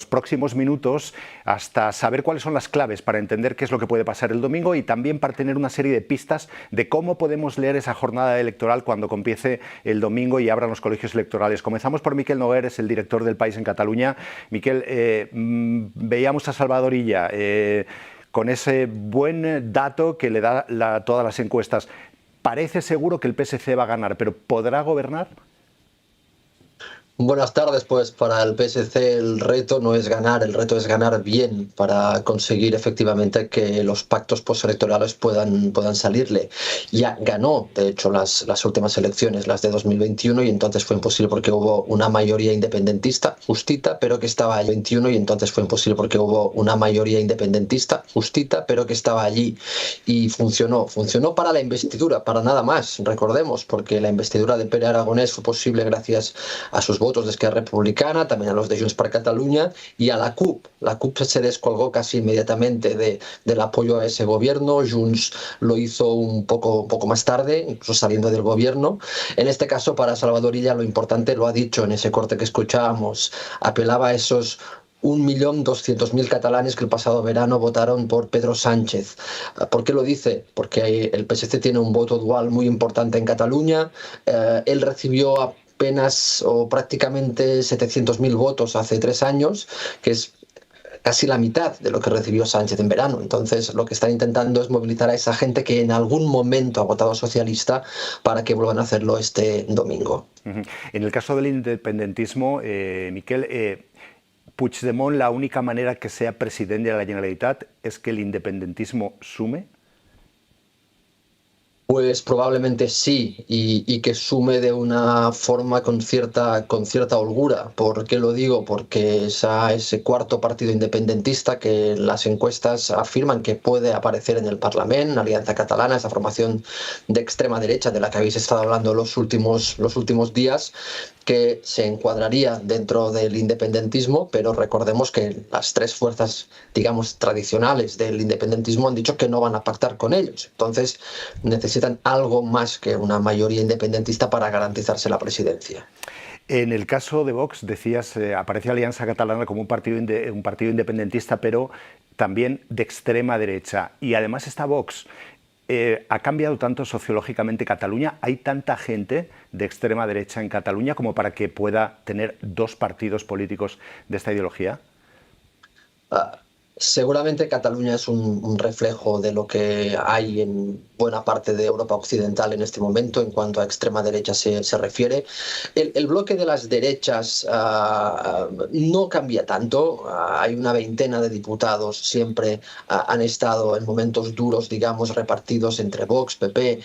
próximos minutos hasta saber cuáles son las claves para entender qué es lo que puede pasar el domingo y también para tener una serie de pistas de cómo podemos leer esa jornada electoral cuando comience el domingo y abran los colegios electorales. Comenzamos por Miquel Noguer, es el director del País en Cataluña. Miquel, veíamos a Salvador Illa con ese buen dato que le da todas las encuestas. Parece seguro que el PSC va a ganar, pero ¿podrá gobernar? Buenas tardes. Pues para el PSC el reto no es ganar, el reto es ganar bien para conseguir efectivamente que los pactos postelectorales puedan salirle. Ya ganó, de hecho, las últimas elecciones, las de 2021, y entonces fue imposible porque hubo una mayoría independentista justita, pero que estaba allí. 21 y entonces fue imposible porque hubo una mayoría independentista justita, pero que estaba allí. Y funcionó para la investidura, para nada más, recordemos, porque la investidura de Pere Aragonès fue posible gracias a sus votos de Esquerra Republicana, también a los de Junts per Catalunya y a la CUP. La CUP se descolgó casi inmediatamente del apoyo a ese gobierno. Junts lo hizo un poco más tarde, incluso saliendo del gobierno. En este caso, para Salvador Illa, lo importante, lo ha dicho en ese corte que escuchábamos, apelaba a esos 1.200.000 catalanes que el pasado verano votaron por Pedro Sánchez. ¿Por qué lo dice? Porque el PSC tiene un voto dual muy importante en Cataluña. Él recibió apenas o prácticamente 700.000 votos hace 3 años, que es casi la mitad de lo que recibió Sánchez en verano. Entonces, lo que están intentando es movilizar a esa gente que en algún momento ha votado socialista para que vuelvan a hacerlo este domingo. En el caso del independentismo, Miquel, Puigdemont, la única manera que sea presidente de la Generalitat es que el independentismo sume. Pues probablemente sí, y que sume de una forma con cierta holgura. ¿Por qué lo digo? Porque ese cuarto partido independentista que las encuestas afirman que puede aparecer en el Parlamento, Alianza Catalana, esa formación de extrema derecha de la que habéis estado hablando los últimos días, que se encuadraría dentro del independentismo, pero recordemos que las 3 fuerzas, digamos, tradicionales del independentismo han dicho que no van a pactar con ellos. Entonces necesitan algo más que una mayoría independentista para garantizarse la presidencia. En el caso de Vox, decías, aparece Alianza Catalana como un partido independentista, pero también de extrema derecha. Y además está Vox. ¿Ha cambiado tanto sociológicamente Cataluña? ¿Hay tanta gente de extrema derecha en Cataluña como para que pueda tener 2 partidos políticos de esta ideología? Seguramente Cataluña es un reflejo de lo que hay en buena parte de Europa Occidental en este momento en cuanto a extrema derecha se refiere. El bloque de las derechas no cambia tanto. Hay una veintena de diputados, siempre han estado en momentos duros, digamos, repartidos entre Vox, PP.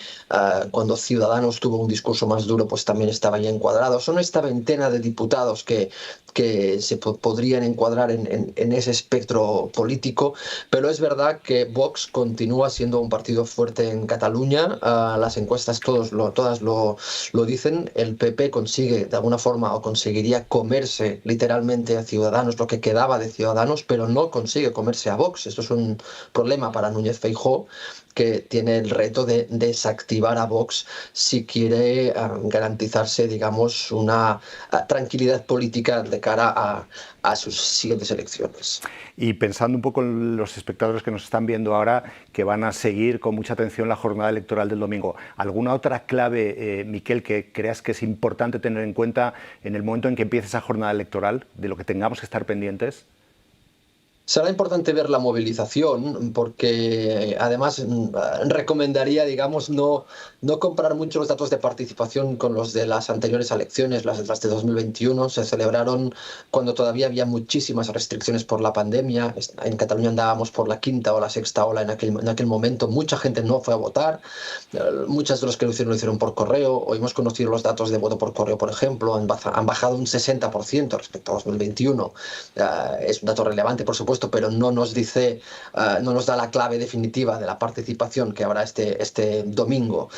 Cuando Ciudadanos tuvo un discurso más duro, pues también estaba ya encuadrado. Son esta veintena de diputados que se podrían encuadrar en ese espectro político, pero es verdad que Vox continúa siendo un partido fuerte en Cataluña. Las encuestas todas lo dicen. El PP consigue de alguna forma o conseguiría comerse literalmente a Ciudadanos, lo que quedaba de Ciudadanos, pero no consigue comerse a Vox. Esto es un problema para Núñez Feijóo, que tiene el reto de desactivar a Vox si quiere garantizarse, digamos, una tranquilidad política de cara a sus siguientes elecciones. Y pensando un poco en los espectadores que nos están viendo ahora, que van a seguir con mucha atención la jornada electoral del domingo, ¿alguna otra clave, Miquel, que creas que es importante tener en cuenta en el momento en que empiece esa jornada electoral, de lo que tengamos que estar pendientes? Será importante ver la movilización, porque además recomendaría, digamos, no comparar mucho los datos de participación con los de las anteriores elecciones. Las de 2021 se celebraron cuando todavía había muchísimas restricciones por la pandemia. En Cataluña andábamos por la 5ª o la 6ª ola en aquel momento. Mucha gente no fue a votar. Muchas de los que lo hicieron por correo. Hoy hemos conocido los datos de voto por correo, por ejemplo. Han bajado un 60% respecto a 2021. Es un dato relevante, por supuesto, supuesto, pero no nos dice, no nos da la clave definitiva de la participación que habrá este domingo.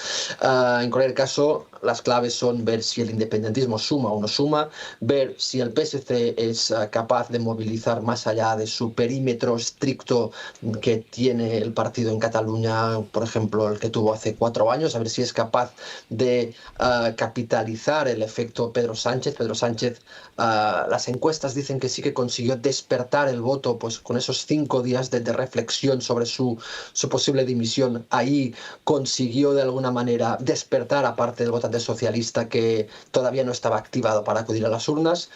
En cualquier caso, las claves son ver si el independentismo suma o no suma, ver si el PSC es capaz de movilizar más allá de su perímetro estricto que tiene el partido en Cataluña, por ejemplo, el que tuvo hace 4 años, a ver si es capaz de capitalizar el efecto Pedro Sánchez. Pedro Sánchez, las encuestas dicen que sí que consiguió despertar el voto, pues con esos 5 días de reflexión sobre su posible dimisión. Ahí consiguió de alguna manera despertar a parte del votante socialista que todavía no estaba activado para acudir a las urnas.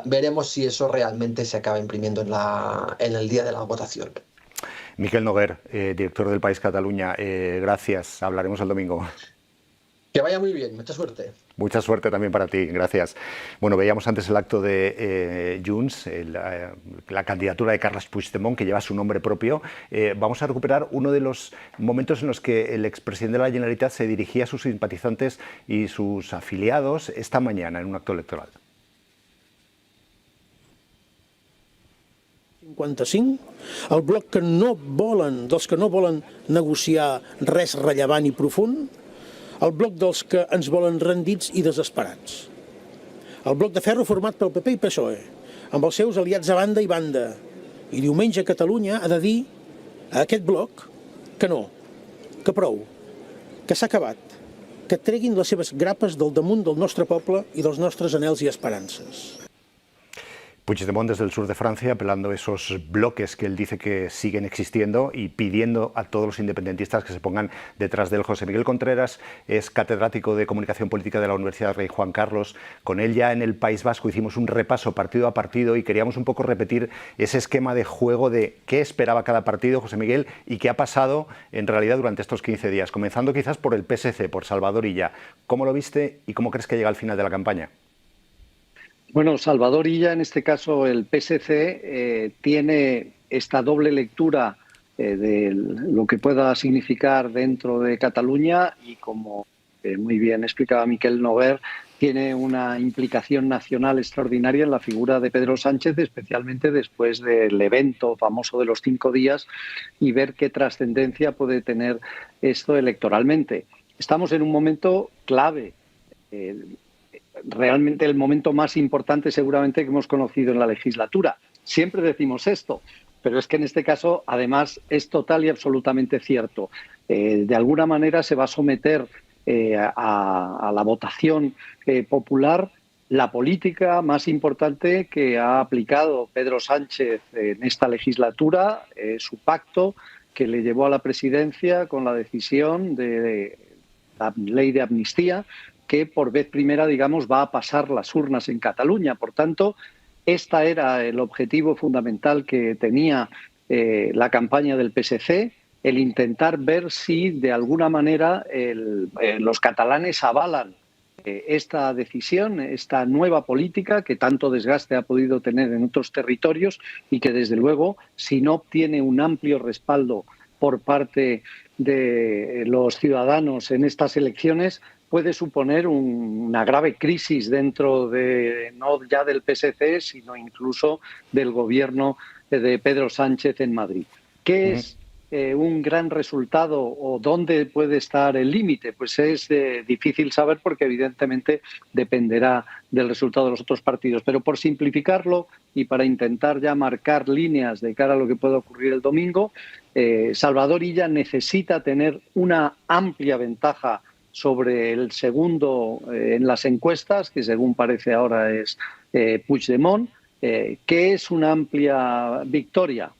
Veremos si eso realmente se acaba imprimiendo en el día de la votación. Miquel Noguer, director del País Cataluña, gracias. Hablaremos el domingo. Que vaya muy bien, mucha suerte. Mucha suerte también para ti, gracias. Bueno, veíamos antes el acto de Junts, la candidatura de Carles Puigdemont, que lleva su nombre propio. Vamos a recuperar uno de los momentos en los que el expresidente de la Generalitat se dirigía a sus simpatizantes y sus afiliados esta mañana en un acto electoral. 55, el bloc dels que no volen negociar res rellevant i profund, el bloc dels que ens volen rendits i desesperats. El bloc de ferro format pel PP i PSOE, amb els seus aliats a banda i banda. I diumenge Catalunya ha de dir a aquest bloc que no, que prou, que s'ha acabat, que treguin les seves grapes del damunt del nostre poble i dels nostres anhels i esperances. Puigdemont desde el sur de Francia apelando a esos bloques que él dice que siguen existiendo y pidiendo a todos los independentistas que se pongan detrás de él. José Miguel Contreras es catedrático de Comunicación Política de la Universidad Rey Juan Carlos. Con él ya en el País Vasco hicimos un repaso partido a partido y queríamos un poco repetir ese esquema de juego de qué esperaba cada partido, José Miguel, y qué ha pasado en realidad durante estos 15 días. Comenzando quizás por el PSC, por Salvador Illa. ¿Cómo lo viste y cómo crees que llega al final de la campaña? Bueno, Salvador Illa, en este caso el PSC, tiene esta doble lectura de lo que pueda significar dentro de Cataluña y, como muy bien explicaba Miquel Noguer, tiene una implicación nacional extraordinaria en la figura de Pedro Sánchez, especialmente después del evento famoso de los 5 días, y ver qué trascendencia puede tener esto electoralmente. Estamos en un momento clave. Realmente el momento más importante seguramente que hemos conocido en la legislatura. Siempre decimos esto, pero es que en este caso además es total y absolutamente cierto. De alguna manera se va a someter a la votación popular la política más importante que ha aplicado Pedro Sánchez en esta legislatura, su pacto que le llevó a la presidencia con la decisión de la ley de amnistía, que por vez primera, digamos, va a pasar las urnas en Cataluña. Por tanto, este era el objetivo fundamental que tenía la campaña del PSC, el intentar ver si de alguna manera los catalanes avalan esta decisión, esta nueva política que tanto desgaste ha podido tener en otros territorios y que, desde luego, si no obtiene un amplio respaldo por parte de los ciudadanos en estas elecciones, puede suponer una grave crisis dentro de, no ya del PSC, sino incluso del gobierno de Pedro Sánchez en Madrid. ¿Qué es un gran resultado o dónde puede estar el límite? Pues es difícil saber, porque evidentemente dependerá del resultado de los otros partidos. Pero por simplificarlo y para intentar ya marcar líneas de cara a lo que pueda ocurrir el domingo, Salvador Illa necesita tener una amplia ventaja sobre el segundo en las encuestas, que según parece ahora es Puigdemont. ¿Qué es una amplia victoria?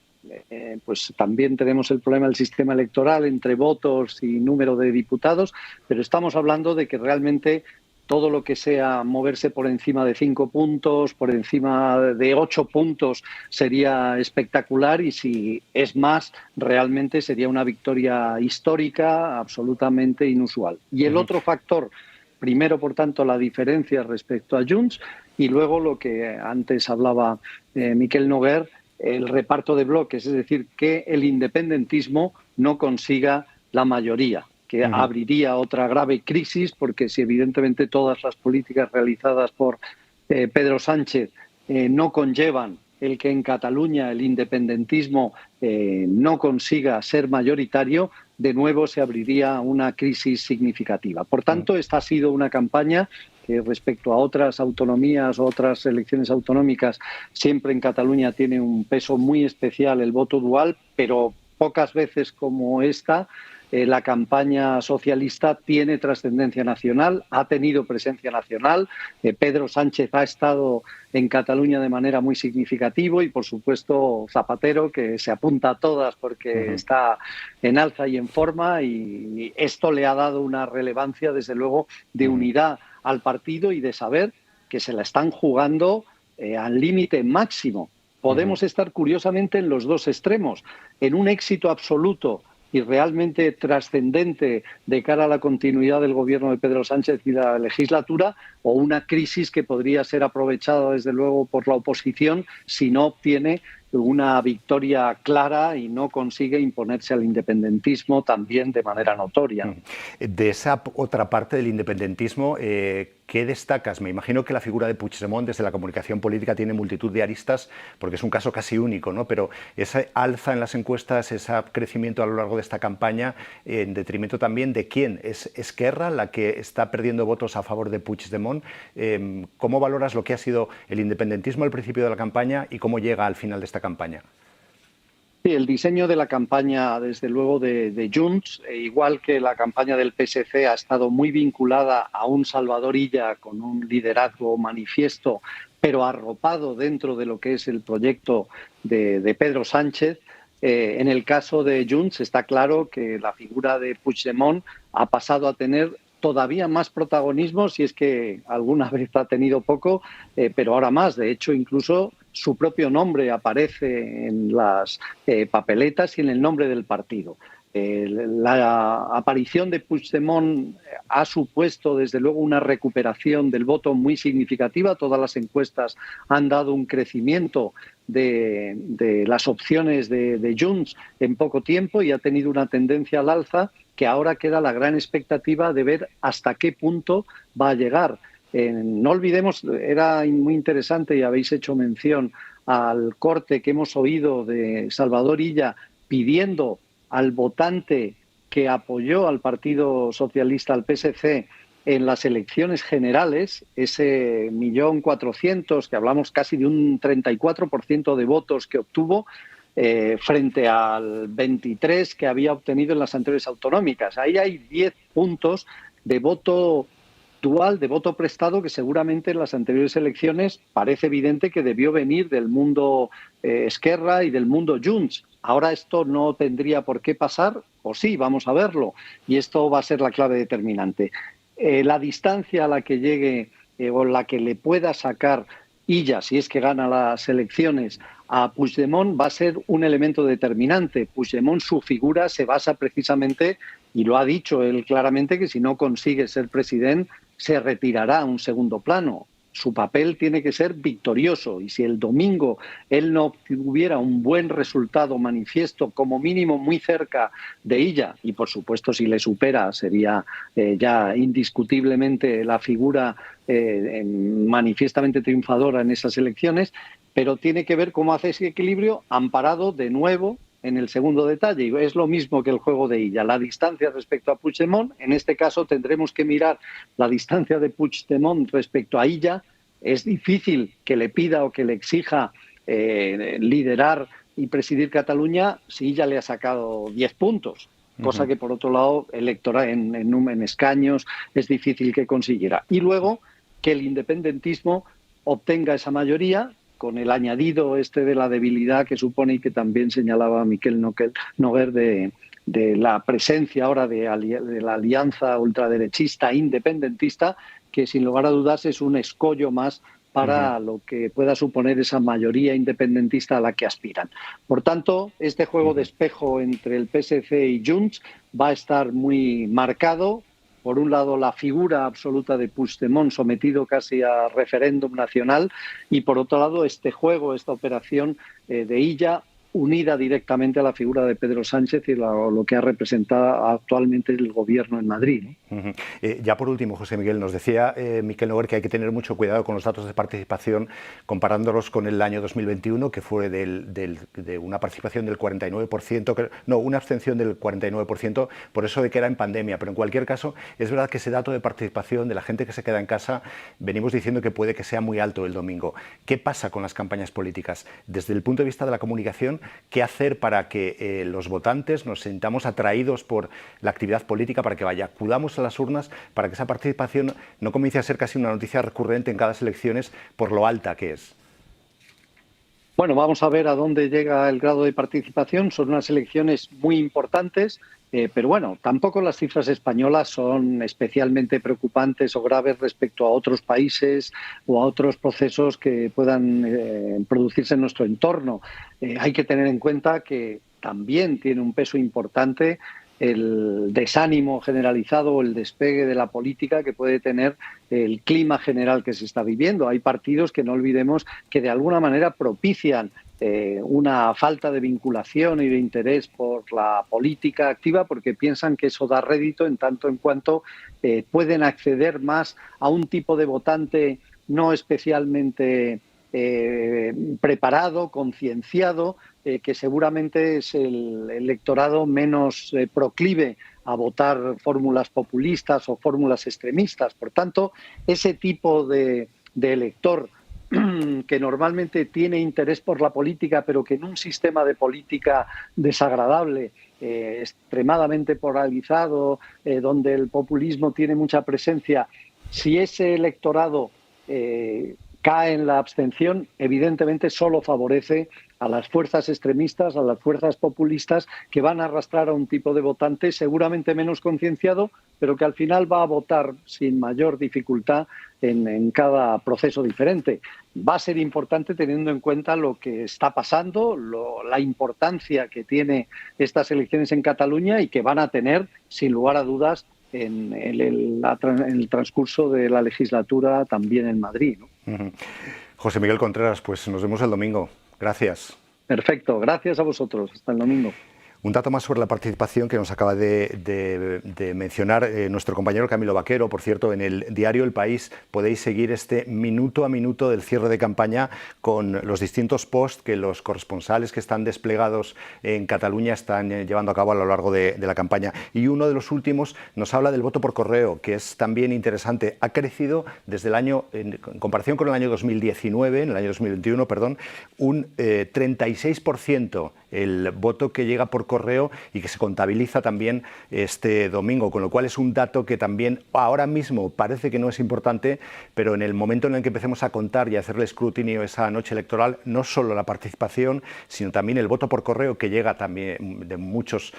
Pues también tenemos el problema del sistema electoral entre votos y número de diputados, pero estamos hablando de que realmente todo lo que sea moverse por encima de 5 puntos, por encima de 8 puntos, sería espectacular, y si es más, realmente sería una victoria histórica absolutamente inusual. Y el otro factor, primero, por tanto, la diferencia respecto a Junts, y luego lo que antes hablaba Miquel Noguer, el reparto de bloques, es decir, que el independentismo no consiga la mayoría, que abriría otra grave crisis, porque si evidentemente todas las políticas realizadas por Pedro Sánchez no conllevan el que en Cataluña el independentismo no consiga ser mayoritario, de nuevo se abriría una crisis significativa. Por tanto, esta ha sido una campaña que respecto a otras autonomías o otras elecciones autonómicas, siempre en Cataluña tiene un peso muy especial el voto dual, pero pocas veces como esta, la campaña socialista tiene trascendencia nacional, ha tenido presencia nacional. Pedro Sánchez ha estado en Cataluña de manera muy significativa y, por supuesto, Zapatero, que se apunta a todas porque está en alza y en forma, y esto le ha dado una relevancia, desde luego, de unidad al partido y de saber que se la están jugando al límite máximo. Podemos estar, curiosamente, en los dos extremos, en un éxito absoluto y realmente trascendente de cara a la continuidad del gobierno de Pedro Sánchez y la legislatura, o una crisis que podría ser aprovechada desde luego por la oposición si no obtiene una victoria clara y no consigue imponerse al independentismo también de manera notoria. De esa otra parte del independentismo, ¿qué destacas? Me imagino que la figura de Puigdemont desde la comunicación política tiene multitud de aristas, porque es un caso casi único, ¿no? Pero esa alza en las encuestas, ese crecimiento a lo largo de esta campaña, en detrimento también de quién. ¿Es Esquerra la que está perdiendo votos a favor de Puigdemont? ¿Cómo valoras lo que ha sido el independentismo al principio de la campaña y cómo llega al final de esta campaña? Sí, el diseño de la campaña, desde luego, de Junts, igual que la campaña del PSC, ha estado muy vinculada a un Salvador Illa con un liderazgo manifiesto, pero arropado dentro de lo que es el proyecto de Pedro Sánchez. En el caso de Junts está claro que la figura de Puigdemont ha pasado a tener todavía más protagonismo, si es que alguna vez ha tenido poco, pero ahora más. De hecho, incluso su propio nombre aparece en las papeletas y en el nombre del partido. La aparición de Puigdemont ha supuesto, desde luego, una recuperación del voto muy significativa. Todas las encuestas han dado un crecimiento de las opciones de Junts en poco tiempo y ha tenido una tendencia al alza, que ahora queda la gran expectativa de ver hasta qué punto va a llegar. No olvidemos, era muy interesante y habéis hecho mención al corte que hemos oído de Salvador Illa pidiendo al votante que apoyó al Partido Socialista, al PSC, en las elecciones generales, ese 1.400.000, que hablamos casi de un 34% de votos que obtuvo, frente al 23% que había obtenido en las anteriores autonómicas. Ahí hay 10 puntos de voto dual, de voto prestado, que seguramente en las anteriores elecciones parece evidente que debió venir del mundo Esquerra y del mundo Junts. Ahora esto no tendría por qué pasar, o sí, vamos a verlo, y esto va a ser la clave determinante. La distancia a la que llegue o la que le pueda sacar Illa, si es que gana las elecciones, a Puigdemont va a ser un elemento determinante. Puigdemont, su figura se basa precisamente, y lo ha dicho él claramente, que si no consigue ser presidente se retirará a un segundo plano. Su papel tiene que ser victorioso, y si el domingo él no tuviera un buen resultado manifiesto, como mínimo muy cerca de Illa, y por supuesto si le supera sería ya indiscutiblemente la figura manifiestamente triunfadora en esas elecciones, pero tiene que ver cómo hace ese equilibrio amparado de nuevo en el segundo detalle, y es lo mismo que el juego de Illa, la distancia respecto a Puigdemont. En este caso tendremos que mirar la distancia de Puigdemont respecto a Illa. Es difícil que le pida o que le exija liderar y presidir Cataluña si Illa le ha sacado 10 puntos, cosa que por otro lado electoral en escaños es difícil que consiguiera. Y luego que el independentismo obtenga esa mayoría, con el añadido de la debilidad que supone, y que también señalaba Miquel Noguer, de la presencia ahora de la alianza ultraderechista independentista, que sin lugar a dudas es un escollo más para lo que pueda suponer esa mayoría independentista a la que aspiran. Por tanto, este juego de espejo entre el PSC y Junts va a estar muy marcado. Por un lado, la figura absoluta de Puigdemont, sometido casi a referéndum nacional, y por otro lado, este juego, esta operación de Illa, unida directamente a la figura de Pedro Sánchez y lo que ha representado actualmente el gobierno en Madrid, ¿no? Ya por último, José Miguel, nos decía Miquel Noguer que hay que tener mucho cuidado con los datos de participación comparándolos con el año 2021, que fue de una participación del 49%, no, una abstención del 49%, por eso de que era en pandemia. Pero en cualquier caso, es verdad que ese dato de participación de la gente que se queda en casa, venimos diciendo que puede que sea muy alto el domingo. ¿Qué pasa con las campañas políticas? Desde el punto de vista de la comunicación, ¿qué hacer para que los votantes nos sintamos atraídos por la actividad política, para que acudamos a las urnas, para que esa participación no comience a ser casi una noticia recurrente en cada elecciones por lo alta que es? Bueno, vamos a ver a dónde llega el grado de participación. Son unas elecciones muy importantes, pero bueno, tampoco las cifras españolas son especialmente preocupantes o graves respecto a otros países o a otros procesos que puedan producirse en nuestro entorno. Hay que tener en cuenta que también tiene un peso importante el desánimo generalizado o el despegue de la política que puede tener el clima general que se está viviendo. Hay partidos que no olvidemos que de alguna manera propician una falta de vinculación y de interés por la política activa porque piensan que eso da rédito en tanto en cuanto pueden acceder más a un tipo de votante no especialmente preparado, concienciado, que seguramente es el electorado menos proclive a votar fórmulas populistas o fórmulas extremistas. Por tanto, ese tipo de elector que normalmente tiene interés por la política, pero que en un sistema de política desagradable, extremadamente polarizado, donde el populismo tiene mucha presencia, si ese electorado cae en la abstención, evidentemente solo favorece a las fuerzas extremistas, a las fuerzas populistas que van a arrastrar a un tipo de votante seguramente menos concienciado, pero que al final va a votar sin mayor dificultad en cada proceso diferente. Va a ser importante teniendo en cuenta lo que está pasando, la importancia que tiene estas elecciones en Cataluña y que van a tener, sin lugar a dudas, en el transcurso de la legislatura también en Madrid, ¿no? José Miguel Contreras, pues nos vemos el domingo. Gracias. Perfecto, gracias a vosotros. Hasta el domingo. Un dato más sobre la participación que nos acaba de mencionar nuestro compañero Camilo Vaquero. Por cierto, en el diario El País podéis seguir este minuto a minuto del cierre de campaña con los distintos posts que los corresponsales que están desplegados en Cataluña están llevando a cabo a lo largo de la campaña. Y uno de los últimos nos habla del voto por correo, que es también interesante. Ha crecido desde el año, en comparación con el año 2019, en el año 2021, perdón, un 36% el voto que llega por correo y que se contabiliza también este domingo, con lo cual es un dato que también ahora mismo parece que no es importante, pero en el momento en el que empecemos a contar y a hacerle escrutinio esa noche electoral, no solo la participación, sino también el voto por correo que llega también de muchos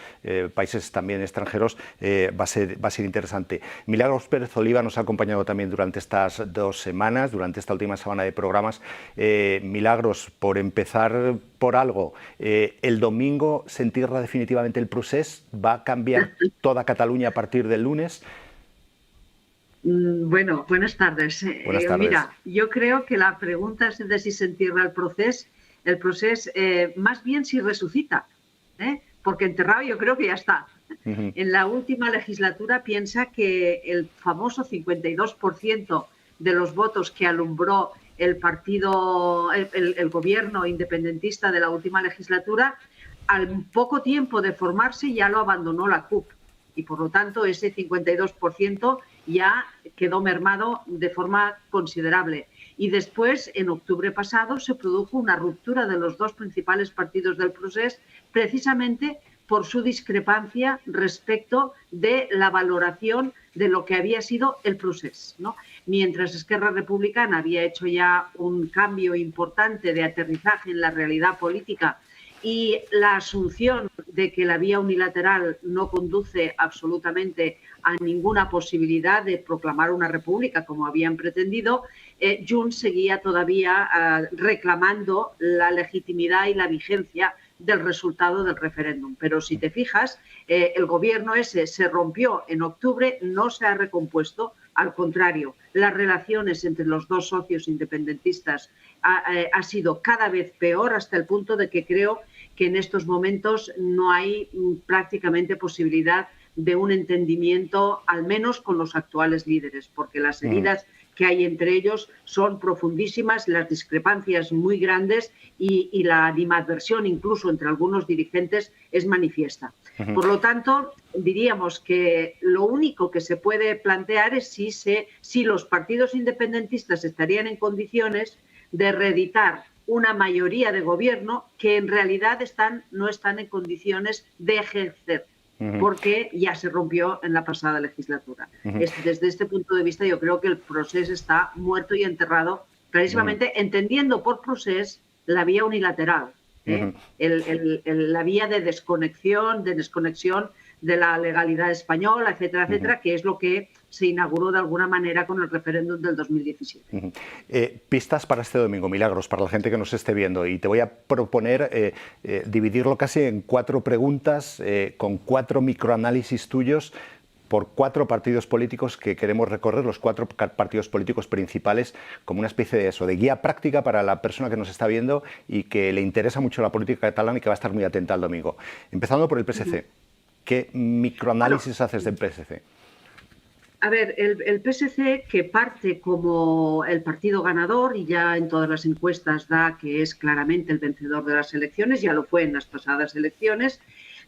países también extranjeros, va a ser interesante. Milagros Pérez Oliva nos ha acompañado también durante estas 2 semanas, durante esta última semana de programas. Milagros, por empezar por algo, el domingo se entierra definitivamente el procés, ¿va a cambiar toda Cataluña a partir del lunes? Bueno, buenas tardes. Buenas tardes. Mira, yo creo que la pregunta es de si se entierra el procés más bien si resucita, porque enterrado yo creo que ya está. En la última legislatura piensa que el famoso 52% de los votos que alumbró el partido, el gobierno independentista de la última legislatura, al poco tiempo de formarse ya lo abandonó la CUP y por lo tanto ese 52% ya quedó mermado de forma considerable. Y después, en octubre pasado, se produjo una ruptura de los 2 principales partidos del procés precisamente por su discrepancia respecto de la valoración de lo que había sido el procés, ¿no? Mientras Esquerra Republicana había hecho ya un cambio importante de aterrizaje en la realidad política y la asunción de que la vía unilateral no conduce absolutamente a ninguna posibilidad de proclamar una república como habían pretendido, Junts seguía todavía reclamando la legitimidad y la vigencia del resultado del referéndum. Pero si te fijas, el gobierno ese se rompió en octubre, no se ha recompuesto, al contrario, las relaciones entre los 2 socios independentistas ha sido cada vez peor hasta el punto de que creo que en estos momentos no hay prácticamente posibilidad de un entendimiento, al menos con los actuales líderes, porque las heridas que hay entre ellos son profundísimas, las discrepancias muy grandes y la animadversión incluso entre algunos dirigentes es manifiesta. Por lo tanto, diríamos que lo único que se puede plantear es si los partidos independentistas estarían en condiciones de reeditar una mayoría de gobierno que en realidad no están en condiciones de ejercer, porque ya se rompió en la pasada legislatura. Desde este punto de vista yo creo que el proceso está muerto y enterrado, clarísimamente entendiendo por proceso la vía unilateral, la vía de desconexión de la legalidad española, etcétera, etcétera, que es lo que se inauguró de alguna manera con el referéndum del 2017. Pistas para este domingo, Milagros, para la gente que nos esté viendo. Y te voy a proponer dividirlo casi en 4 preguntas, con 4 microanálisis tuyos por 4 partidos políticos que queremos recorrer, los 4 partidos políticos principales, como una especie de eso, de guía práctica para la persona que nos está viendo y que le interesa mucho la política catalana y que va a estar muy atenta al domingo. Empezando por el PSC. ¿Qué microanálisis haces del PSC? A ver, el PSC, que parte como el partido ganador y ya en todas las encuestas da que es claramente el vencedor de las elecciones, ya lo fue en las pasadas elecciones,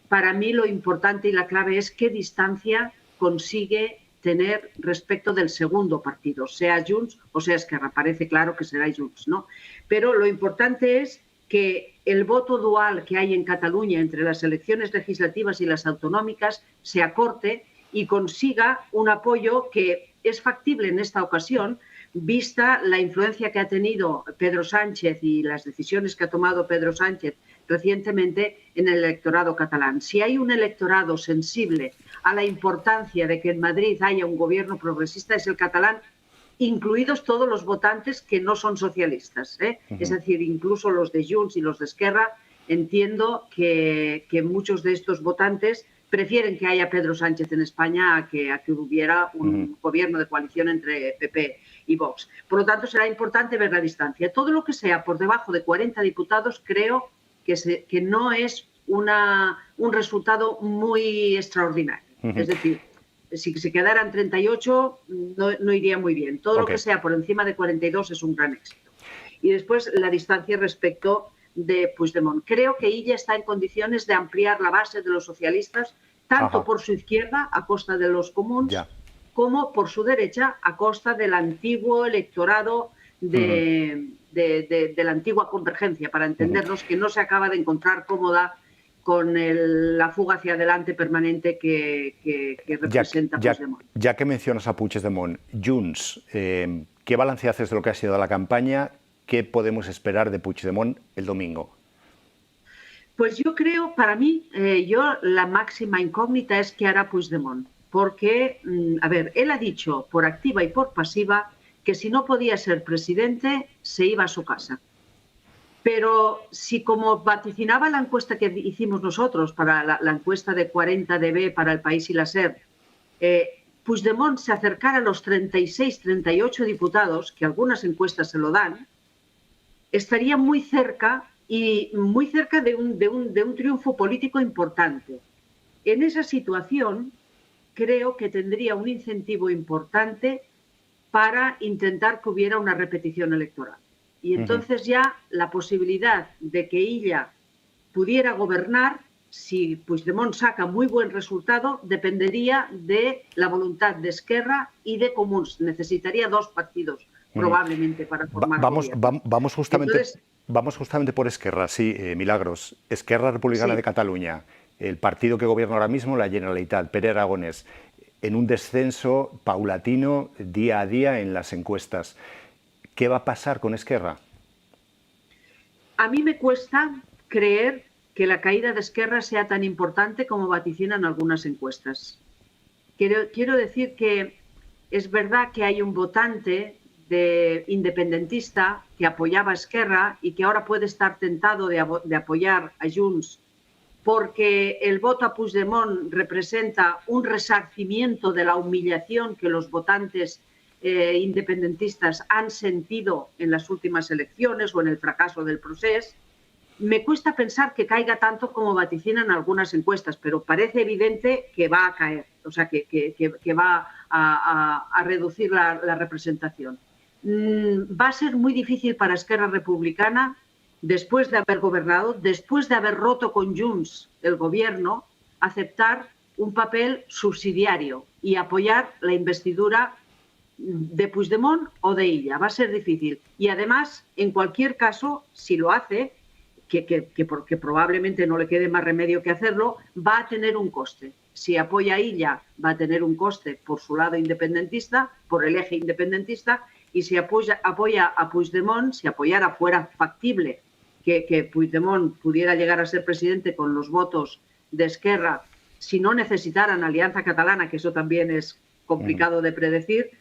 para mí lo importante y la clave es qué distancia consigue tener respecto del segundo partido, sea Junts o sea Esquerra. Parece claro que será Junts, ¿no? Pero lo importante es que el voto dual que hay en Cataluña entre las elecciones legislativas y las autonómicas se acorte y consiga un apoyo que es factible en esta ocasión, vista la influencia que ha tenido Pedro Sánchez y las decisiones que ha tomado Pedro Sánchez recientemente en el electorado catalán. Si hay un electorado sensible a la importancia de que en Madrid haya un gobierno progresista, es el catalán, incluidos todos los votantes que no son socialistas, es decir, incluso los de Junts y los de Esquerra. Entiendo que muchos de estos votantes prefieren que haya Pedro Sánchez en España a que hubiera un gobierno de coalición entre PP y Vox. Por lo tanto, será importante ver la distancia. Todo lo que sea por debajo de 40 diputados creo que no es un resultado muy extraordinario. Es decir, si se quedaran 38 no iría muy bien. Todo lo que sea por encima de 42 es un gran éxito. Y después la distancia respecto de Puigdemont. Creo que ella está en condiciones de ampliar la base de los socialistas, tanto por su izquierda, a costa de los comuns, como por su derecha, a costa del antiguo electorado de la antigua convergencia, para entendernos, que no se acaba de encontrar cómoda con la fuga hacia adelante permanente que representa Puigdemont. Ya que mencionas a Puigdemont, Junts, ¿qué balance haces de lo que ha sido la campaña? ¿Qué podemos esperar de Puigdemont el domingo? Pues yo creo, para mí, la máxima incógnita es qué hará Puigdemont. Porque, a ver, él ha dicho por activa y por pasiva que si no podía ser presidente, se iba a su casa. Pero si, como vaticinaba la encuesta que hicimos nosotros, para la encuesta de 40 dB para El País y la SER, Puigdemont se acercara a los 36, 38 diputados, que algunas encuestas se lo dan, estaría muy cerca de un triunfo político importante. En esa situación, creo que tendría un incentivo importante para intentar que hubiera una repetición electoral. Y entonces ya la posibilidad de que ella pudiera gobernar, si Puigdemont saca muy buen resultado, dependería de la voluntad de Esquerra y de Comuns. Necesitaría 2 partidos probablemente para formar gobierno. Vamos justamente por Esquerra, sí, Milagros. Esquerra Republicana de Cataluña, el partido que gobierna ahora mismo, la Generalitat, Pere Aragonès, en un descenso paulatino día a día en las encuestas. ¿Qué va a pasar con Esquerra? A mí me cuesta creer que la caída de Esquerra sea tan importante como vaticinan algunas encuestas. Quiero decir que es verdad que hay un votante independentista que apoyaba a Esquerra y que ahora puede estar tentado de apoyar a Junts, porque el voto a Puigdemont representa un resarcimiento de la humillación que los votantes independentistas han sentido en las últimas elecciones o en el fracaso del procés. Me cuesta pensar que caiga tanto como vaticinan algunas encuestas, pero parece evidente que va a caer, o sea, que va a reducir la representación. Va a ser muy difícil para Esquerra Republicana, después de haber gobernado, después de haber roto con Junts el gobierno, aceptar un papel subsidiario y apoyar la investidura de Puigdemont o de Illa. Va a ser difícil. Y además, en cualquier caso, si lo hace, porque probablemente no le quede más remedio que hacerlo, va a tener un coste. Si apoya a Illa, va a tener un coste por su lado independentista, por el eje independentista, y si apoya a Puigdemont, si apoyara fuera factible que Puigdemont pudiera llegar a ser presidente con los votos de Esquerra, si no necesitaran Alianza Catalana, que eso también es complicado de predecir,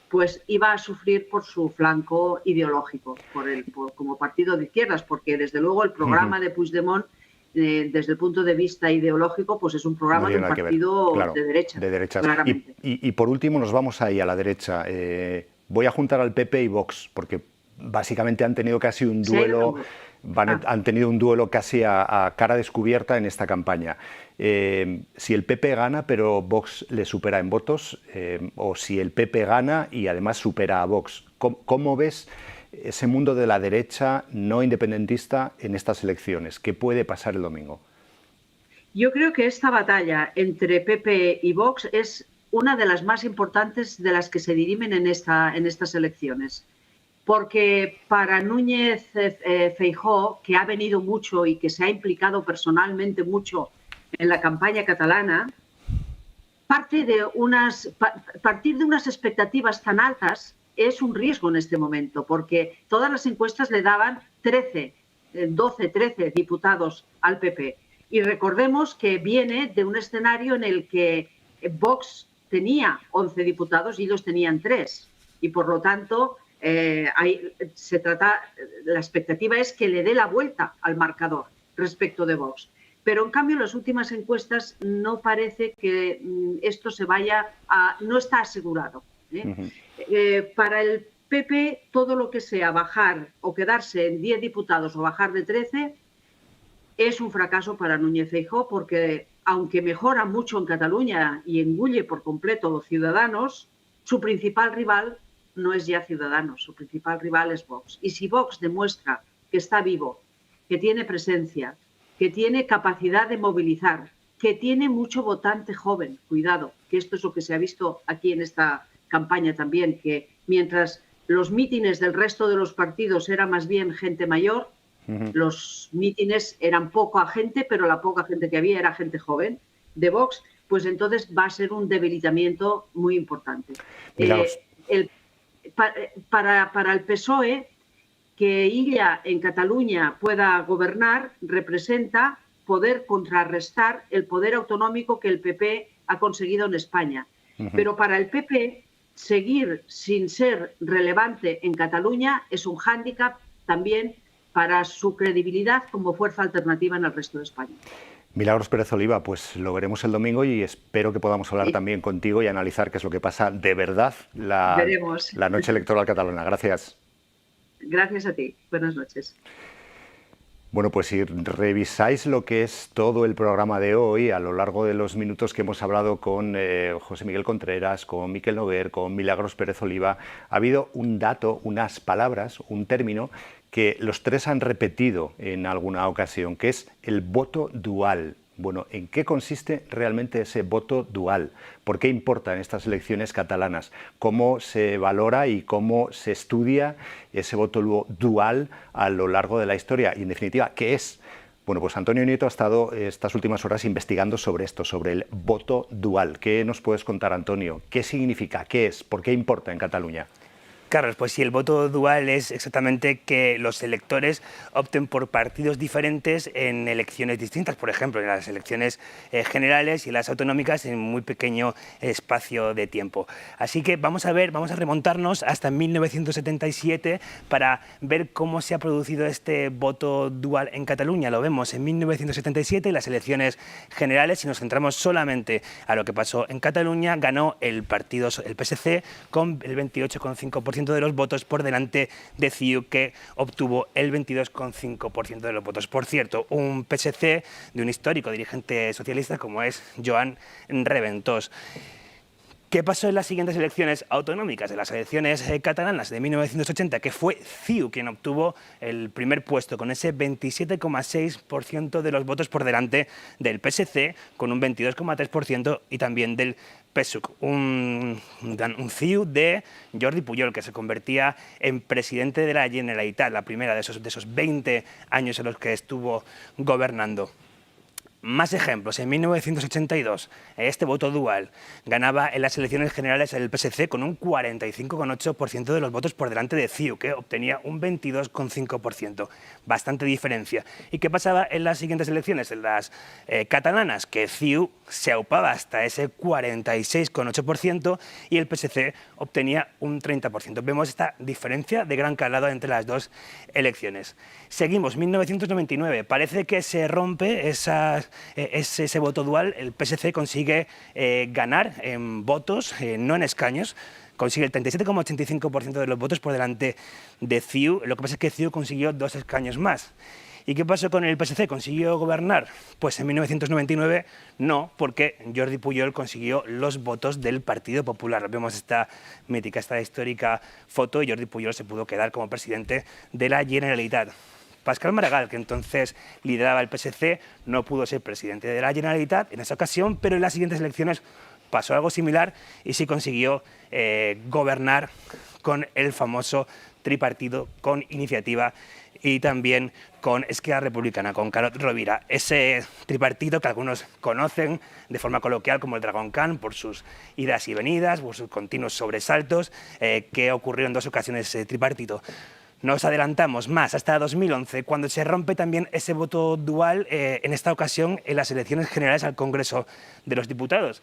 pues iba a sufrir por su flanco ideológico, como partido de izquierdas, porque desde luego el programa de Puigdemont, desde el punto de vista ideológico, pues es un programa de un partido de derecha. De derechas. Y por último nos vamos ahí a la derecha. Voy a juntar al PP y Vox, porque básicamente han tenido casi un duelo... Han tenido un duelo casi a cara descubierta en esta campaña. Si el PP gana, pero Vox le supera en votos, o si el PP gana y además supera a Vox, ¿cómo ves ese mundo de la derecha no independentista en estas elecciones? ¿Qué puede pasar el domingo? Yo creo que esta batalla entre PP y Vox es una de las más importantes de las que se dirimen en estas elecciones. Porque para Núñez Feijóo, que ha venido mucho y que se ha implicado personalmente mucho en la campaña catalana, partir de unas expectativas tan altas es un riesgo en este momento, porque todas las encuestas le daban 13 diputados al PP. Y recordemos que viene de un escenario en el que Vox tenía 11 diputados y ellos tenían 3. Y por lo tanto... la expectativa es que le dé la vuelta al marcador respecto de Vox. Pero en cambio en las últimas encuestas no parece que esto no está asegurado. Para el PP todo lo que sea bajar o quedarse en 10 diputados o bajar de 13 es un fracaso para Núñez Feijóo, porque aunque mejora mucho en Cataluña y engulle por completo a los Ciudadanos, su principal rival no es ya Ciudadanos, su principal rival es Vox. Y si Vox demuestra que está vivo, que tiene presencia, que tiene capacidad de movilizar, que tiene mucho votante joven, cuidado, que esto es lo que se ha visto aquí en esta campaña también, que mientras los mítines del resto de los partidos era más bien gente mayor, los mítines eran poca gente, pero la poca gente que había era gente joven de Vox, pues entonces va a ser un debilitamiento muy importante. Para el PSOE, que Illa en Cataluña pueda gobernar representa poder contrarrestar el poder autonómico que el PP ha conseguido en España. Pero para el PP, seguir sin ser relevante en Cataluña es un hándicap también para su credibilidad como fuerza alternativa en el resto de España. Milagros Pérez Oliva, pues lo veremos el domingo y espero que podamos hablar también contigo y analizar qué es lo que pasa de verdad la noche electoral catalana. Gracias. Gracias a ti. Buenas noches. Bueno, pues si revisáis lo que es todo el programa de hoy, a lo largo de los minutos que hemos hablado con José Miguel Contreras, con Miquel Noguer, con Milagros Pérez Oliva, ha habido un dato, unas palabras, un término que los tres han repetido en alguna ocasión, que es el voto dual. Bueno, ¿en qué consiste realmente ese voto dual? ¿Por qué importa en estas elecciones catalanas? ¿Cómo se valora y cómo se estudia ese voto dual a lo largo de la historia? Y en definitiva, ¿qué es? Bueno, pues Antonio Nieto ha estado estas últimas horas investigando sobre esto, sobre el voto dual. ¿Qué nos puedes contar, Antonio? ¿Qué significa? ¿Qué es? ¿Por qué importa en Cataluña? Carlos, pues sí, el voto dual es exactamente que los electores opten por partidos diferentes en elecciones distintas, por ejemplo, en las elecciones generales y las autonómicas en muy pequeño espacio de tiempo. Así que vamos a remontarnos hasta 1977 para ver cómo se ha producido este voto dual en Cataluña. Lo vemos en 1977, en las elecciones generales, si nos centramos solamente a lo que pasó en Cataluña, ganó el PSC con el 28,5% de los votos por delante de CiU, que obtuvo el 22,5% de los votos. Por cierto, un PSC de un histórico dirigente socialista como es Joan Reventós. ¿Qué pasó en las siguientes elecciones autonómicas? En las elecciones catalanas de 1980, que fue CiU quien obtuvo el primer puesto con ese 27,6% de los votos por delante del PSC, con un 22,3% y también del PSUC, un CiU de Jordi Pujol, que se convertía en presidente de la Generalitat, la primera de esos 20 años en los que estuvo gobernando. Más ejemplos. En 1982, este voto dual ganaba en las elecciones generales el PSC con un 45,8% de los votos por delante de CiU, que obtenía un 22,5%. Bastante diferencia. ¿Y qué pasaba en las siguientes elecciones, en las catalanas? Que CiU se aupaba hasta ese 46,8% y el PSC obtenía un 30%. Vemos esta diferencia de gran calado entre las dos elecciones. Seguimos, 1999. Parece que se rompe ese voto dual. El PSC consigue ganar en votos, no en escaños. Consigue el 37,85% de los votos por delante de CiU. Lo que pasa es que CiU consiguió 2 escaños más. ¿Y qué pasó con el PSC? ¿Consiguió gobernar? Pues en 1999 no, porque Jordi Pujol consiguió los votos del Partido Popular. Vemos esta mítica, esta histórica foto, y Jordi Pujol se pudo quedar como presidente de la Generalitat. Pascal Maragall, que entonces lideraba el PSC, no pudo ser presidente de la Generalitat en esa ocasión, pero en las siguientes elecciones pasó algo similar y sí consiguió gobernar con el famoso tripartido, con Iniciativa y también con Esquerra Republicana, con Carod Rovira. Ese tripartito que algunos conocen de forma coloquial como el Dragon Khan, por sus idas y venidas, por sus continuos sobresaltos, que ocurrió en 2 ocasiones ese tripartito. Nos adelantamos más hasta 2011, cuando se rompe también ese voto dual, en esta ocasión en las elecciones generales al Congreso de los Diputados.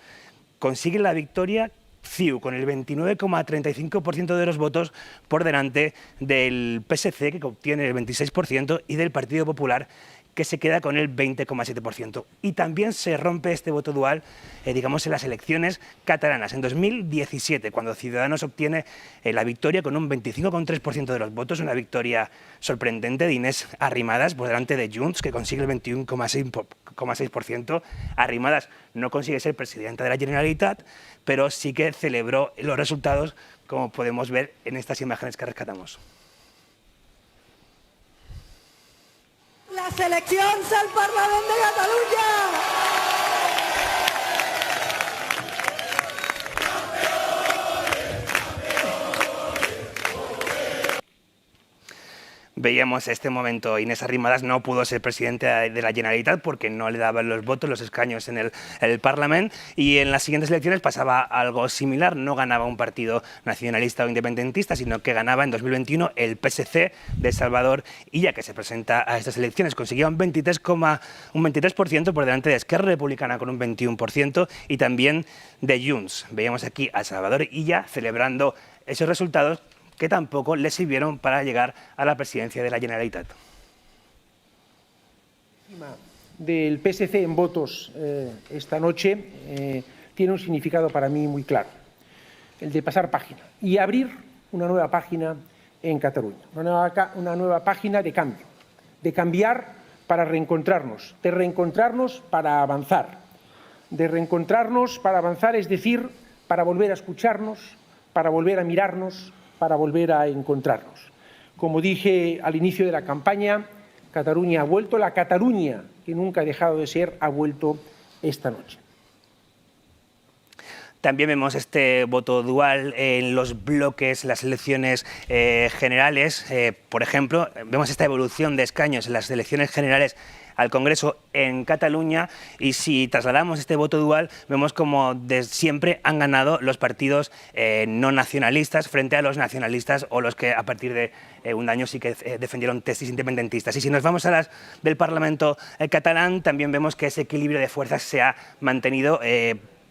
Consigue la victoria CiU con el 29,35% de los votos por delante del PSC, que obtiene el 26%, y del Partido Popular, que se queda con el 20,7%. Y también se rompe este voto dual, digamos, en las elecciones catalanas. En 2017, cuando Ciudadanos obtiene la victoria con un 25,3% de los votos, una victoria sorprendente de Inés Arrimadas por delante de Junts, que consigue el 21,6%. Arrimadas no consigue ser presidenta de la Generalitat, pero sí que celebró los resultados, como podemos ver en estas imágenes que rescatamos. Les eleccions al Parlament de Catalunya! Veíamos este momento, Inés Arrimadas no pudo ser presidenta de la Generalitat porque no le daban los votos, los escaños en el Parlamento, y en las siguientes elecciones pasaba algo similar. No ganaba un partido nacionalista o independentista, sino que ganaba en 2021 el PSC de Salvador Illa, que se presenta a estas elecciones. Conseguía un 23% por delante de Esquerra Republicana con un 21% y también de Junts. Veíamos aquí a Salvador Illa celebrando esos resultados, que tampoco le sirvieron para llegar a la presidencia de la Generalitat. Del PSC en votos esta noche tiene un significado para mí muy claro, el de pasar página y abrir una nueva página en Cataluña, una nueva página de cambio, de cambiar para reencontrarnos, de reencontrarnos para avanzar, de reencontrarnos para avanzar, es decir, para volver a escucharnos, para volver a mirarnos, para volver a encontrarnos. Como dije al inicio de la campaña, Cataluña ha vuelto, la Cataluña que nunca ha dejado de ser ha vuelto esta noche. También vemos este voto dual en los bloques, las elecciones generales. Por ejemplo, vemos esta evolución de escaños en las elecciones generales al Congreso en Cataluña, y si trasladamos este voto dual vemos como de siempre han ganado los partidos no nacionalistas frente a los nacionalistas o los que a partir de un año sí que defendieron tesis independentistas. Y si nos vamos a las del Parlamento catalán, también vemos que ese equilibrio de fuerzas se ha mantenido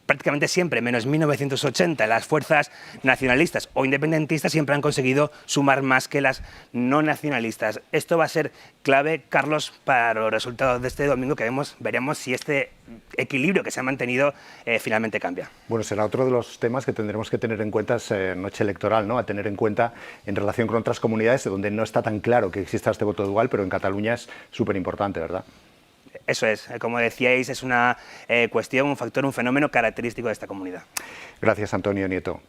prácticamente siempre, menos 1980. Las fuerzas nacionalistas o independentistas siempre han conseguido sumar más que las no nacionalistas. Esto va a ser clave, Carlos, para los resultados de este domingo, que veremos si este equilibrio que se ha mantenido finalmente cambia. Bueno, será otro de los temas que tendremos que tener en cuenta esta noche electoral, ¿no? A tener en cuenta en relación con otras comunidades donde no está tan claro que exista este voto dual, pero en Cataluña es súper importante, ¿verdad? Eso es, como decíais, es una cuestión, un factor, un fenómeno característico de esta comunidad. Gracias, Antonio Nieto.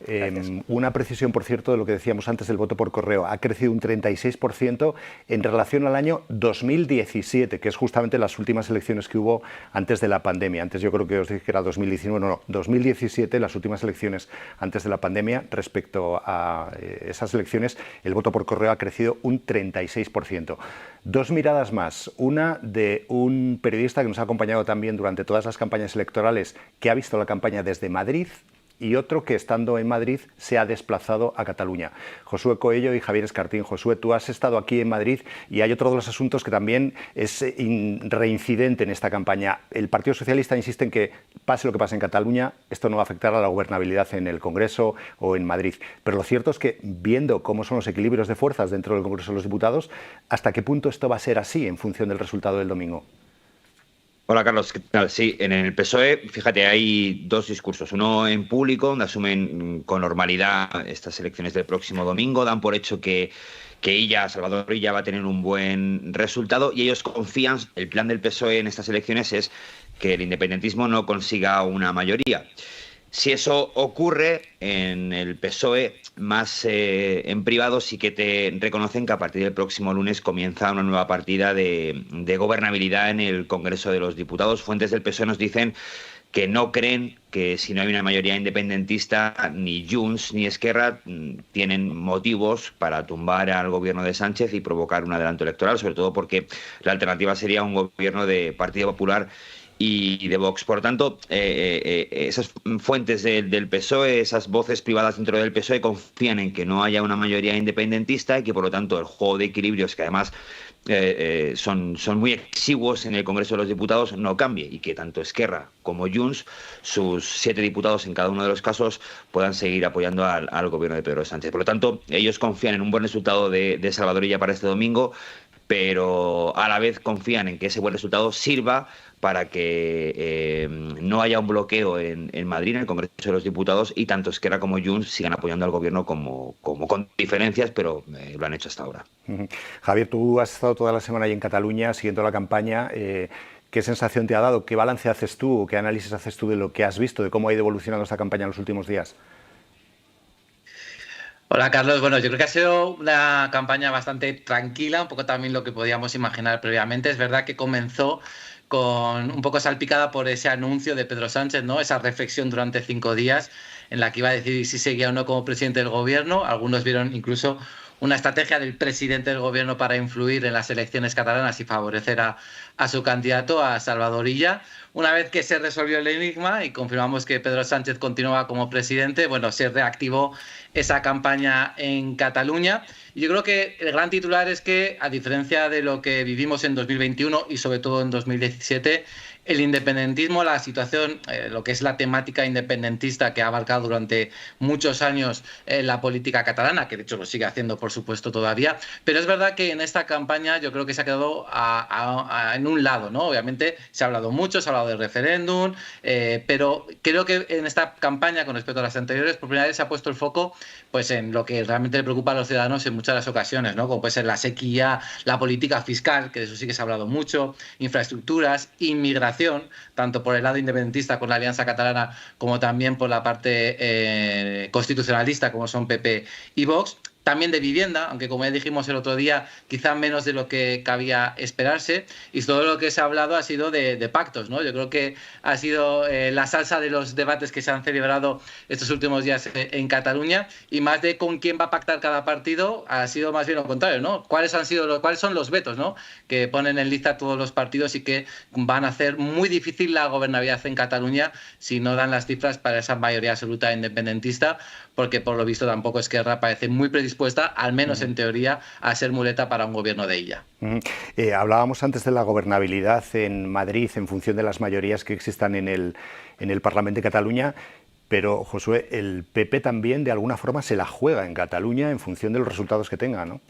Una precisión, por cierto, de lo que decíamos antes del voto por correo. Ha crecido un 36% en relación al año 2017, que es justamente las últimas elecciones que hubo antes de la pandemia. Antes yo creo que os dije que era 2019, no, 2017, las últimas elecciones antes de la pandemia. Respecto a esas elecciones, el voto por correo ha crecido un 36%. Dos miradas más. Una de un periodista que nos ha acompañado también durante todas las campañas electorales, que ha visto la campaña desde Madrid, y otro que, estando en Madrid, se ha desplazado a Cataluña. Josué Coello y Javier Escartín. Josué, tú has estado aquí en Madrid y hay otro de los asuntos que también es reincidente en esta campaña. El Partido Socialista insiste en que, pase lo que pase en Cataluña, esto no va a afectar a la gobernabilidad en el Congreso o en Madrid. Pero lo cierto es que, viendo cómo son los equilibrios de fuerzas dentro del Congreso de los Diputados, ¿hasta qué punto esto va a ser así en función del resultado del domingo? Hola Carlos, ¿qué tal? Sí, en el PSOE, fíjate, hay dos discursos. Uno en público, donde asumen con normalidad estas elecciones del próximo domingo, dan por hecho que Salvador Illa va a tener un buen resultado, y ellos confían, el plan del PSOE en estas elecciones es que el independentismo no consiga una mayoría. Si eso ocurre, en el PSOE, más en privado, sí que te reconocen que a partir del próximo lunes comienza una nueva partida de gobernabilidad en el Congreso de los Diputados. Fuentes del PSOE nos dicen que no creen que, si no hay una mayoría independentista, ni Junts ni Esquerra tienen motivos para tumbar al gobierno de Sánchez y provocar un adelanto electoral, sobre todo porque la alternativa sería un gobierno de Partido Popular y de Vox. Por lo tanto, esas fuentes del PSOE, esas voces privadas dentro del PSOE, confían en que no haya una mayoría independentista y que, por lo tanto, el juego de equilibrios, que además son muy exiguos en el Congreso de los Diputados, no cambie, y que tanto Esquerra como Junts, sus 7 diputados en cada uno de los casos, puedan seguir apoyando al gobierno de Pedro Sánchez. Por lo tanto, ellos confían en un buen resultado de Salvador Illa para este domingo, pero a la vez confían en que ese buen resultado sirva para que no haya un bloqueo en Madrid, en el Congreso de los Diputados, y tanto Esquerra como Junts sigan apoyando al gobierno como con diferencias, pero lo han hecho hasta ahora. Javier, tú has estado toda la semana ahí en Cataluña siguiendo la campaña. ¿Qué sensación te ha dado? ¿Qué balance haces tú? ¿Qué análisis haces tú de lo que has visto, de cómo ha ido evolucionando esta campaña en los últimos días? Hola Carlos, bueno, yo creo que ha sido una campaña bastante tranquila, un poco también lo que podíamos imaginar previamente. Es verdad que comenzó con un poco salpicada por ese anuncio de Pedro Sánchez, ¿no? Esa reflexión durante 5 días en la que iba a decidir si seguía o no como presidente del gobierno. Algunos vieron incluso una estrategia del presidente del gobierno para influir en las elecciones catalanas y favorecer a su candidato, a Salvador Illa. Una vez que se resolvió el enigma y confirmamos que Pedro Sánchez continuaba como presidente, bueno, se reactivó esa campaña en Cataluña. Y yo creo que el gran titular es que, a diferencia de lo que vivimos en 2021 y sobre todo en 2017, el independentismo, la situación, lo que es la temática independentista que ha abarcado durante muchos años la política catalana, que de hecho lo sigue haciendo, por supuesto, todavía. Pero es verdad que en esta campaña yo creo que se ha quedado en un lado, ¿no? Obviamente se ha hablado mucho, se ha hablado del referéndum, pero creo que en esta campaña, con respecto a las anteriores, por primera vez se ha puesto el foco pues en lo que realmente le preocupa a los ciudadanos en muchas de las ocasiones, ¿no? Como puede ser la sequía, la política fiscal, que de eso sí que se ha hablado mucho, infraestructuras, inmigración, tanto por el lado independentista con la Alianza Catalana como también por la parte constitucionalista, como son PP y Vox. también de vivienda, aunque como ya dijimos el otro día, quizá menos de lo que cabía esperarse, y todo lo que se ha hablado ha sido de pactos, ¿no? Yo creo que ha sido la salsa de los debates que se han celebrado estos últimos días en Cataluña, y más de con quién va a pactar cada partido, ha sido más bien lo contrario, ¿no? ¿Cuáles son los vetos, ¿no?, que ponen en lista todos los partidos y que van a hacer muy difícil la gobernabilidad en Cataluña si no dan las cifras para esa mayoría absoluta independentista, porque por lo visto tampoco Esquerra parece muy predispuesta, al menos en teoría, a ser muleta para un gobierno de ella. Hablábamos antes de la gobernabilidad en Madrid en función de las mayorías que existan en el Parlamento de Cataluña, pero, Josué, el PP también de alguna forma se la juega en Cataluña en función de los resultados que tenga, ¿no?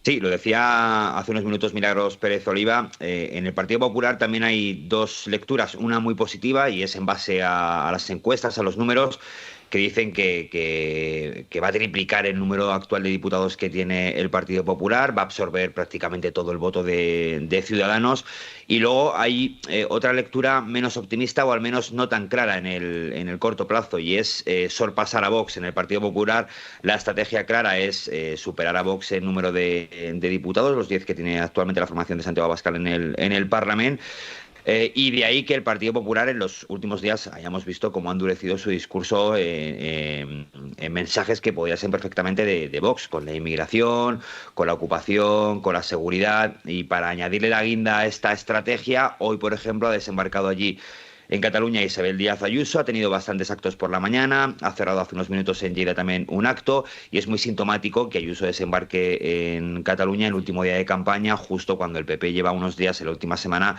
Sí, lo decía hace unos minutos Milagros Pérez Oliva. En el Partido Popular también hay dos lecturas, una muy positiva y es en base a las encuestas, a los números, que dicen que va a triplicar el número actual de diputados que tiene el Partido Popular, va a absorber prácticamente todo el voto de Ciudadanos. Y luego hay otra lectura menos optimista, o al menos no tan clara en el corto plazo, y es sorpasar a Vox. En el Partido Popular la estrategia clara es superar a Vox en número de diputados, los 10 que tiene actualmente la formación de Santiago Abascal en el Parlamento. Y de ahí que el Partido Popular en los últimos días hayamos visto cómo ha endurecido su discurso en mensajes que podían ser perfectamente de Vox, con la inmigración, con la ocupación, con la seguridad. Y para añadirle la guinda a esta estrategia, hoy, por ejemplo, ha desembarcado allí en Cataluña Isabel Díaz Ayuso, ha tenido bastantes actos por la mañana, ha cerrado hace unos minutos en Lleida también un acto, y es muy sintomático que Ayuso desembarque en Cataluña el último día de campaña, justo cuando el PP lleva unos días en la última semana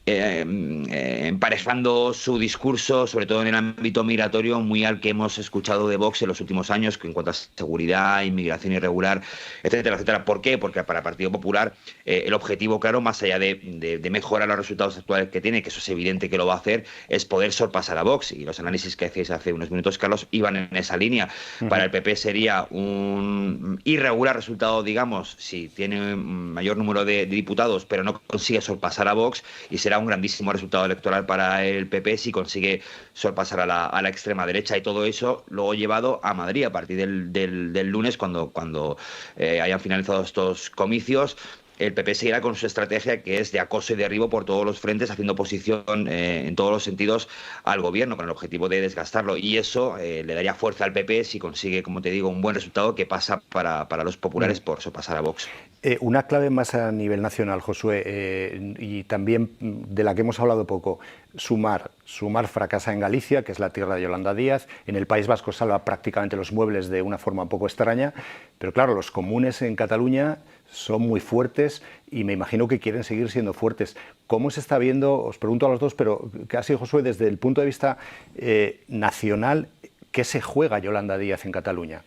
emparejando su discurso, sobre todo en el ámbito migratorio, muy al que hemos escuchado de Vox en los últimos años, que en cuanto a seguridad, inmigración irregular, etcétera, etcétera. ¿Por qué? Porque para el Partido Popular el objetivo, claro, más allá de mejorar los resultados actuales que tiene, que eso es evidente que lo va a hacer, es poder sorpasar a Vox. Y los análisis que hacéis hace unos minutos, Carlos, iban en esa línea. Para el PP sería un irregular resultado, digamos, si tiene un mayor número de diputados, pero no consigue sorpasar a Vox, y será un grandísimo resultado electoral para el PP si consigue sorpasar a la extrema derecha, y todo eso luego llevado a Madrid a partir del lunes, cuando hayan finalizado estos comicios. El PP seguirá con su estrategia, que es de acoso y derribo por todos los frentes, haciendo oposición en todos los sentidos al gobierno, con el objetivo de desgastarlo. Y eso le daría fuerza al PP si consigue, como te digo, un buen resultado que pasa para los populares por sorpasar a Vox. Una clave más a nivel nacional, Josué, y también de la que hemos hablado poco, Sumar fracasa en Galicia, que es la tierra de Yolanda Díaz. En el País Vasco salva prácticamente los muebles de una forma un poco extraña, pero claro, los comunes en Cataluña son muy fuertes y me imagino que quieren seguir siendo fuertes. ¿Cómo se está viendo, os pregunto a los dos, pero casi, Josué, desde el punto de vista nacional, qué se juega Yolanda Díaz en Cataluña?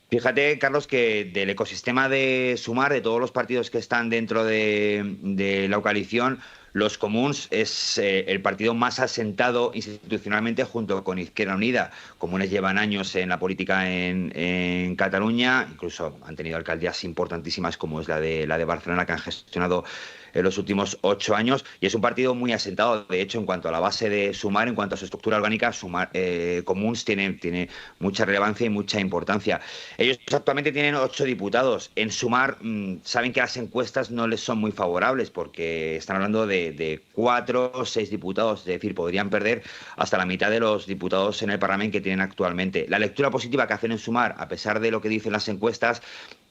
Fíjate, Carlos, que del ecosistema de Sumar, de todos los partidos que están dentro de la coalición, los Comuns es el partido más asentado institucionalmente junto con Izquierda Unida. Comunes llevan años en la política en Cataluña, incluso han tenido alcaldías importantísimas como es la de Barcelona, que han gestionado en los últimos 8 años, y es un partido muy asentado. De hecho, en cuanto a la base de Sumar, en cuanto a su estructura orgánica, Comuns tiene mucha relevancia y mucha importancia. Ellos actualmente tienen 8 diputados. En Sumar saben que las encuestas no les son muy favorables, porque están hablando de 4 o 6 diputados, es decir, podrían perder hasta la mitad de los diputados en el Parlamento que tienen actualmente. La lectura positiva que hacen en Sumar, a pesar de lo que dicen las encuestas,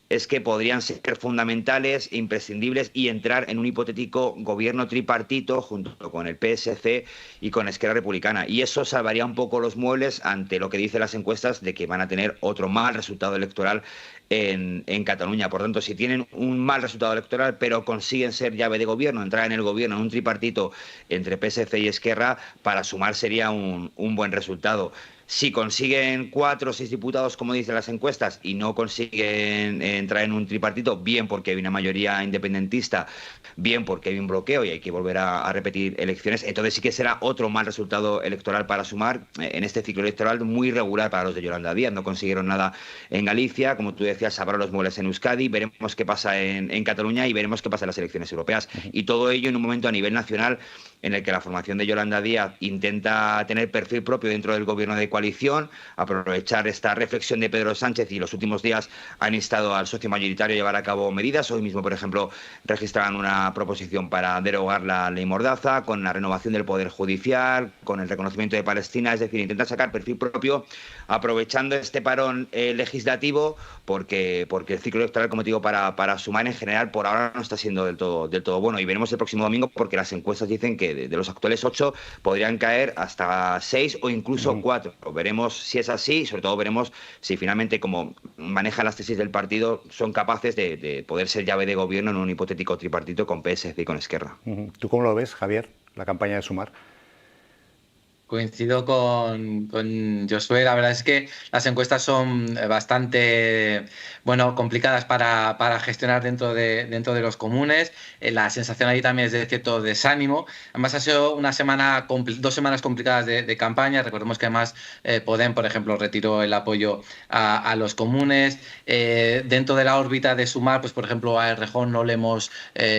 es que podrían ser fundamentales e imprescindibles y entrar en un hipotético gobierno tripartito junto con el PSC y con Esquerra Republicana. Y eso salvaría un poco los muebles ante lo que dicen las encuestas de que van a tener otro mal resultado electoral en Cataluña. Por tanto, si tienen un mal resultado electoral pero consiguen ser llave de gobierno, entrar en el gobierno en un tripartito entre PSC y Esquerra, para Sumar sería un buen resultado. Si consiguen 4 o 6 diputados, como dicen las encuestas, y no consiguen entrar en un tripartito, bien porque hay una mayoría independentista, bien porque hay un bloqueo y hay que volver a repetir elecciones, entonces sí que será otro mal resultado electoral para Sumar en este ciclo electoral muy regular para los de Yolanda Díaz. No consiguieron nada en Galicia, como tú decías, salvaron los muebles en Euskadi, veremos qué pasa en Cataluña y veremos qué pasa en las elecciones europeas. Y todo ello en un momento a nivel nacional en el que la formación de Yolanda Díaz intenta tener perfil propio dentro del gobierno de coalición, aprovechar esta reflexión de Pedro Sánchez y los últimos días han instado al socio mayoritario a llevar a cabo medidas. Hoy mismo, por ejemplo, registraban una proposición para derogar la ley Mordaza, con la renovación del Poder Judicial, con el reconocimiento de Palestina, es decir, intentan sacar perfil propio aprovechando este parón legislativo porque el ciclo electoral, como te digo, para Sumar en general por ahora no está siendo del todo bueno, y veremos el próximo domingo porque las encuestas dicen que de los actuales 8 podrían caer hasta 6 o incluso 4. Veremos si es así y sobre todo veremos si finalmente, como manejan las tesis del partido, son capaces de poder ser llave de gobierno en un hipotético tripartito con PSC y con Esquerra. ¿Tú cómo lo ves, Javier, la campaña de Sumar? Coincido con Josué. La verdad es que las encuestas son bastante complicadas para gestionar dentro de los comunes. La sensación ahí también es de cierto desánimo. Además ha sido dos semanas complicadas de campaña. Recordemos que además Podem, por ejemplo, retiró el apoyo a los comunes. Dentro de la órbita de Sumar, pues por ejemplo a Errejón no le hemos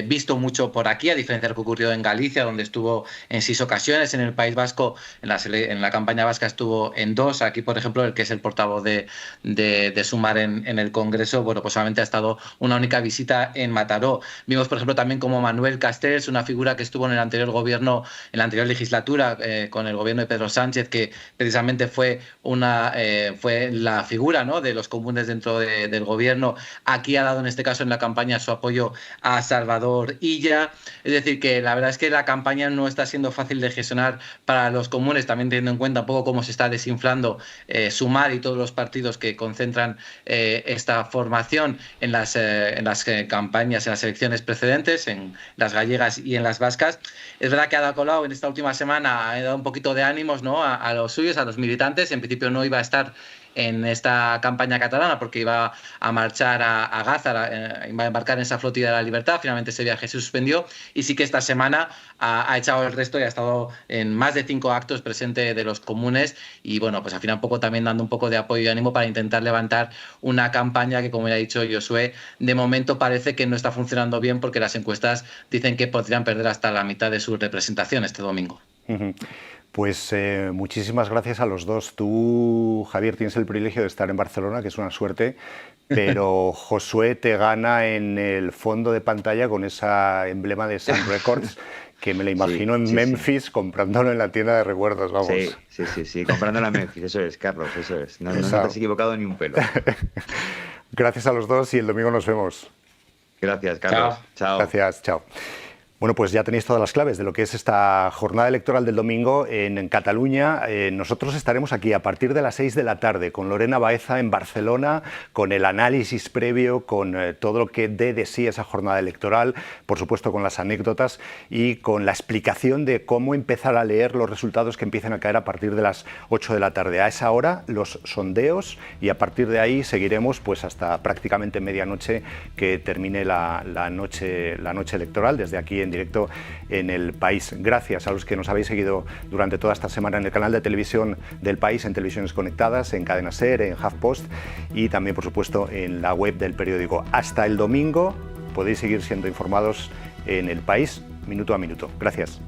visto mucho por aquí, a diferencia de lo que ocurrió en Galicia, donde estuvo en 6 ocasiones. En el País Vasco, en la campaña vasca estuvo en 2. Aquí, por ejemplo, el que es el portavoz de Sumar en el Congreso, pues solamente ha estado una única visita en Mataró. Vimos, por ejemplo, también como Manuel Castells, una figura que estuvo en el anterior gobierno, en la anterior legislatura, con el gobierno de Pedro Sánchez, que precisamente fue la figura, ¿no?, de los comunes dentro del gobierno. Aquí ha dado, en este caso, en la campaña, su apoyo a Salvador Illa. Es decir, que la verdad es que la campaña no está siendo fácil de gestionar para los comunes, también teniendo en cuenta un poco cómo se está desinflando Sumar y todos los partidos que concentran esta formación en las campañas, en las elecciones precedentes, en las gallegas y en las vascas. Es verdad que Ada Colau en esta última semana ha dado un poquito de ánimos, ¿no?, a los suyos, a los militantes. En principio no iba a estar en esta campaña catalana porque iba a marchar a Gaza, iba a embarcar en esa flotilla de la libertad. Finalmente ese viaje se suspendió y sí que esta semana ha echado el resto y ha estado en más de 5 actos presente de los comunes y pues al final un poco también dando un poco de apoyo y ánimo para intentar levantar una campaña que, como ya ha dicho Josué, de momento parece que no está funcionando bien porque las encuestas dicen que podrían perder hasta la mitad de su representación este domingo. Pues muchísimas gracias a los dos. Tú, Javier, tienes el privilegio de estar en Barcelona, que es una suerte, pero Josué te gana en el fondo de pantalla con esa emblema de Sun Records, que me la imagino en Memphis comprándolo en la tienda de recuerdos, vamos. Sí, comprándolo en Memphis, eso es, Carlos, eso es. No te has equivocado ni un pelo. Gracias a los dos y el domingo nos vemos. Gracias, Carlos. Chao. Gracias, chao. Bueno, pues ya tenéis todas las claves de lo que es esta jornada electoral del domingo en Cataluña. Nosotros estaremos aquí a partir de las 6 de la tarde con Lorena Baeza en Barcelona, con el análisis previo, con todo lo que dé de sí esa jornada electoral, por supuesto con las anécdotas y con la explicación de cómo empezar a leer los resultados que empiecen a caer a partir de las 8 de la tarde. A esa hora los sondeos y a partir de ahí seguiremos pues hasta prácticamente medianoche que termine la noche electoral desde aquí en directo en El País. Gracias a los que nos habéis seguido durante toda esta semana en el canal de televisión del País, en Televisiones Conectadas, en Cadena SER, en HuffPost y también, por supuesto, en la web del periódico. Hasta el domingo podéis seguir siendo informados en El País, minuto a minuto. Gracias.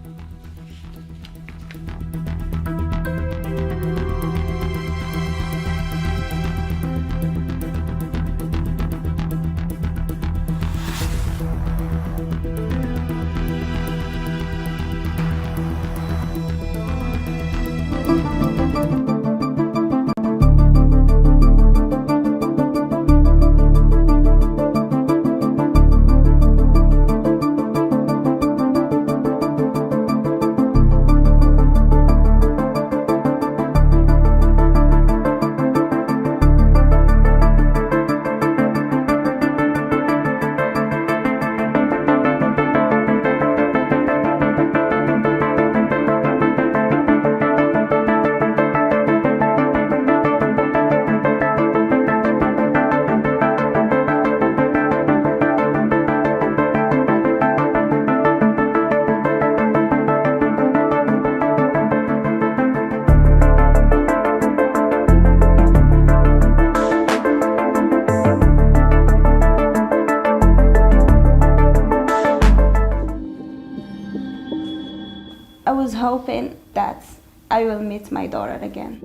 I was hoping that I will meet my daughter again.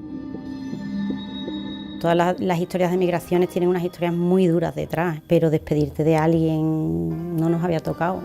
todas las historias de migraciones tienen unas historias muy duras detrás, pero despedirte de alguien no nos había tocado.